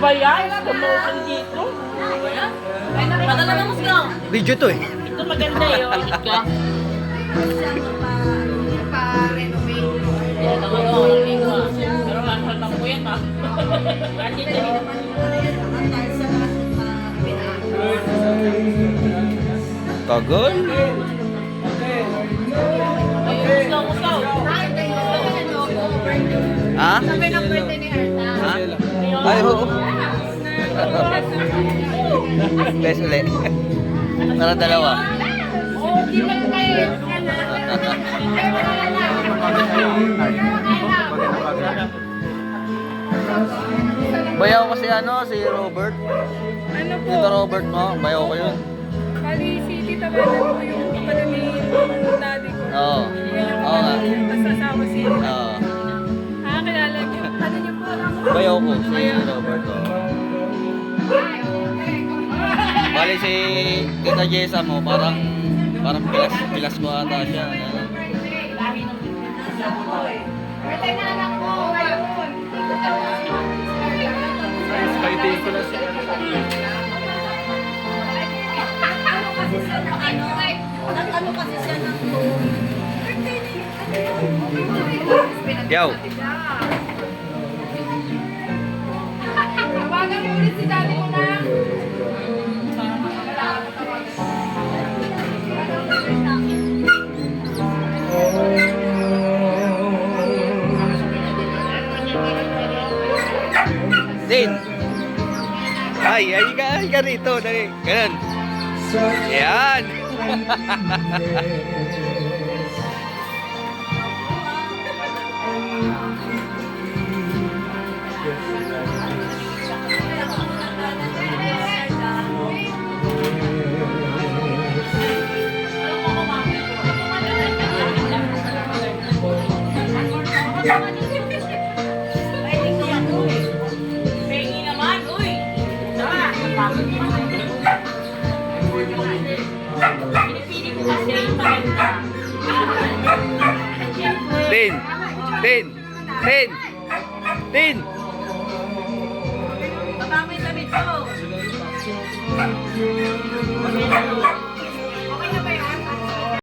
ba yan? Promotion dito. Padala na mas lang. Video to eh. Ito maganda yun. Higit ka. Yan ang ano, ligo ah. Pero asal lang po yan ha. Kasi ito. Tagal. Ayun, gusto. Ha? Sabi ng birthday ni Erta. Ha? Ay, oo. Best ulit. Para dalawa. Oo, di ba kayo? Bayaw ko si ano, si Robert. Ano po? Dito Robert mo, bayaw ko yun. Bali, si Tita Bella po yung kapatid ni daddy ko. Oo. Oo nga. Tapos asawa si Oo. kilala niyo. Ano niyo po? Bayaw ko si Robert. Oh. Bali si Tita Jessa mo, parang pilas ko ata siya. Birthday na anak ko. Fighting ko na siya. Nag-ano kasi siya ng Yaw. Tawagan mo ulit si daddy mo na. Din. Ay ka rito. Ganun. Yan. Pengi naman, uy. Pinipili ko kasi yung maganda. Din. Din. Din. Din. Baka may damit ko.